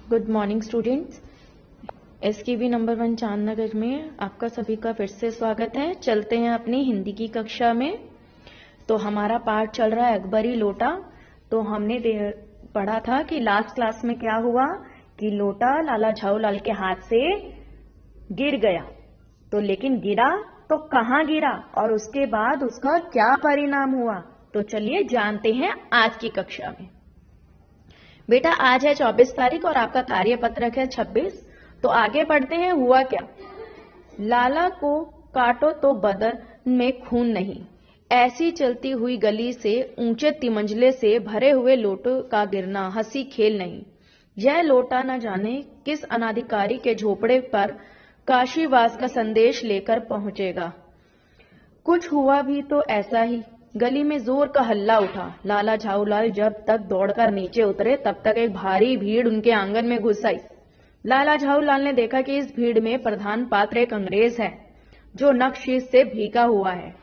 Good morning students. SKB number 1 Chandnagar में आपका सभी का फिर से स्वागत है। चलते हैं अपनी हिंदी की कक्षा में। तो हमारा पाठ चल रहा है अकबरी लोटा। तो हमने पढ़ा था कि लास्ट क्लास में क्या हुआ कि लोटा लाला झाऊलाल के हाथ से गिर गया। तो लेकिन गिरा तो कहाँ गिरा और उसके बाद उसका क्या परिणाम हुआ, तो चलिए जानते हैं आज की कक्षा में। बेटा आज है 24 तारीख और आपका कार्य पत्रक है 26। तो आगे पढ़ते हैं। हुआ क्या? लाला को काटो तो बदन में खून नहीं, ऐसी चलती हुई गली से ऊंचे तिमंजले से भरे हुए लोटो का गिरना हंसी खेल नहीं। यह लोटा न जाने किस अनाधिकारी के झोपड़े पर काशीवास का संदेश लेकर पहुंचेगा। कुछ हुआ भी तो ऐसा ही। गली में जोर का हल्ला उठा। लाला झाऊलाल जब तक दौड़कर नीचे उतरे तब तक एक भारी भीड़ उनके आंगन में घुस आई। लाला झाऊलाल ने देखा कि इस भीड़ में प्रधान पात्र एक अंग्रेज है जो नक्शीस से भीगा हुआ है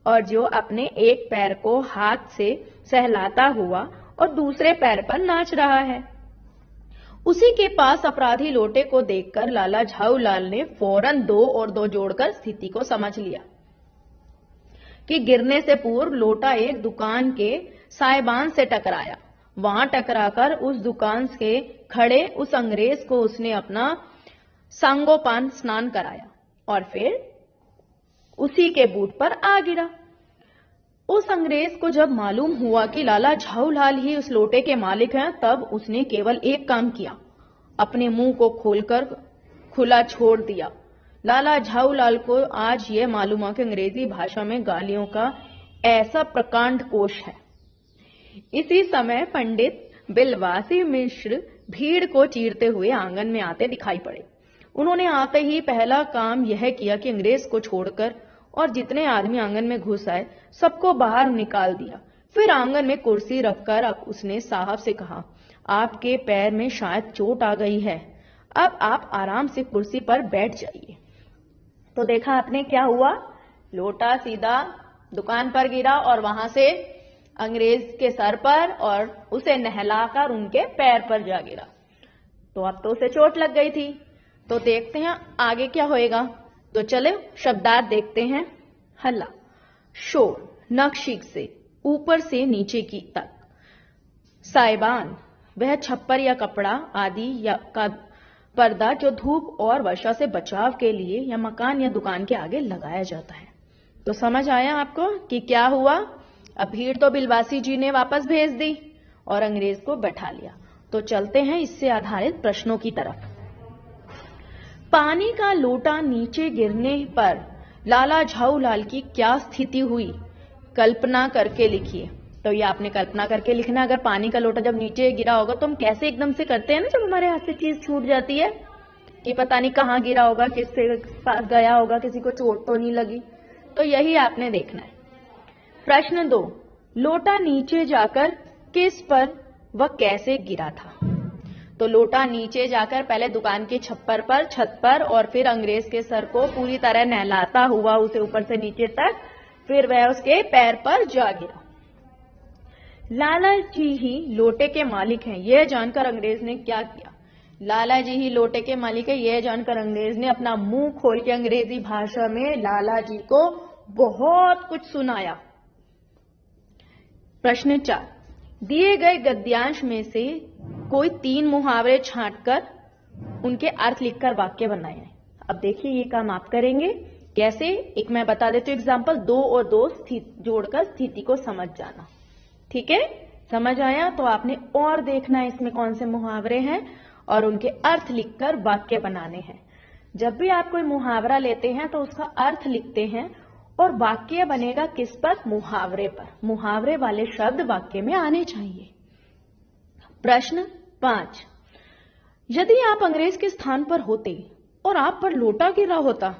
और जो अपने एक पैर को हाथ से सहलाता हुआ और दूसरे पैर पर नाच रहा है। उसी के पास अपराधी लोटे को देखकर लाला झाऊलाल ने फौरन 2 और 2 जोड़कर स्थिति को समझ लिया कि गिरने से पूर्व लोटा एक दुकान के साइबान से टकराया। वहां टकराकर उस दुकान से खड़े उस अंग्रेज को उसने अपना सांगोपान स्नान कराया और फिर उसी के बूट पर आ गिरा। उस अंग्रेज को जब मालूम हुआ कि लाला झाऊलाल ही उस लोटे के मालिक हैं, तब उसने केवल एक काम किया, अपने मुंह को खोलकर खुला छोड़ दिया। लाला झाऊलाल को आज यह मालूम हुआ कि अंग्रेजी भाषा में गालियों का ऐसा प्रकांड कोश है। इसी समय पंडित बिलवासी मिश्र भीड़ को चीरते हुए आंगन में आते दिखाई पड़े। उन्होंने आते ही पहला काम यह किया कि अंग्रेज को छोड़कर और जितने आदमी आंगन में घुस आए सबको बाहर निकाल दिया। फिर आंगन में कुर्सी रखकर उसने साहब से कहा, आपके पैर में शायद चोट आ गई है, अब आप आराम से कुर्सी पर बैठ जाइए। तो देखा आपने क्या हुआ, लोटा सीधा दुकान पर गिरा और वहां से अंग्रेज के सर पर और उसे नहलाकर उनके पैर पर जा गिरा। तो अब तो उसे चोट लग गई थी। तो देखते हैं आगे क्या होएगा। तो चले शब्दार्थ देखते हैं। हल्ला, शोर, नक्शीक से ऊपर से नीचे की तक। साइबान, वह छप्पर या कपड़ा आदि या का पर्दा जो धूप और वर्षा से बचाव के लिए या मकान या दुकान के आगे लगाया जाता है। तो समझ आया आपको कि क्या हुआ? अब भीड़ तो बिलवासी जी ने वापस भेज दी और अंग्रेज को बैठा लिया। तो चलते हैं इससे आधारित प्रश्नों की तरफ। पानी का लोटा नीचे गिरने पर लाला झाऊलाल की क्या स्थिति हुई, कल्पना करके लिखिए। तो ये आपने कल्पना करके लिखना। अगर पानी का लोटा जब नीचे गिरा होगा तो हम कैसे एकदम से करते हैं ना, जब हमारे हाथ से चीज छूट जाती है कि पता नहीं कहाँ गिरा होगा, किससे पास गया होगा, किसी को चोट तो नहीं लगी। तो यही आपने देखना है। प्रश्न 2, लोटा नीचे जाकर किस पर व कैसे गिरा था? तो लोटा नीचे जाकर पहले दुकान के छप्पर पर, छत पर और फिर अंग्रेज के सर को पूरी तरह नहलाता हुआ उसे ऊपर से नीचे तक, फिर वह उसके पैर पर जा गिरा। लाला जी ही लोटे के मालिक हैं, यह जानकर अंग्रेज ने क्या किया? लाला जी ही लोटे के मालिक है यह जानकर अंग्रेज ने अपना मुंह खोल के अंग्रेजी भाषा में लाला जी को बहुत कुछ सुनाया। प्रश्न 4, दिए गए गद्यांश में से कोई 3 मुहावरे छांटकर उनके अर्थ लिखकर वाक्य बनाए। अब देखिए ये काम आप करेंगे कैसे, एक मैं बता देती हूँ एग्जाम्पल। 2 और 2 जोड़कर स्थिति को समझ जाना। ठीक है, समझ आया? तो आपने और देखना है इसमें कौन से मुहावरे हैं और उनके अर्थ लिखकर वाक्य बनाने हैं। जब भी आप कोई मुहावरा लेते हैं तो उसका अर्थ लिखते हैं और वाक्य बनेगा किस पर? मुहावरे पर। मुहावरे वाले शब्द वाक्य में आने चाहिए। प्रश्न 5, यदि आप अंग्रेज के स्थान पर होते और आप पर लोटा गिरा होता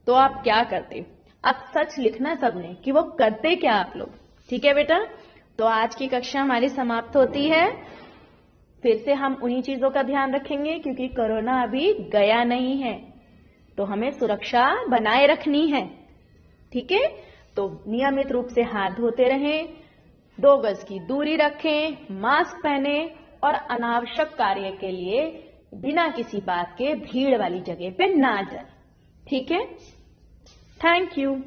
तो आप क्या करते? अब सच लिखना सबने कि वो करते क्या आप लोग। ठीक है बेटा? तो आज की कक्षा हमारी समाप्त होती है। फिर से हम उन्हीं चीजों का ध्यान रखेंगे क्योंकि कोरोना अभी गया नहीं है, तो हमें सुरक्षा बनाए रखनी है। ठीक है? तो नियमित रूप से हाथ धोते रहें, 2 गज की दूरी रखें, मास्क पहने और अनावश्यक कार्य के लिए बिना किसी बात के भीड़ वाली जगह पे ना जाए। ठीक है? Thank you.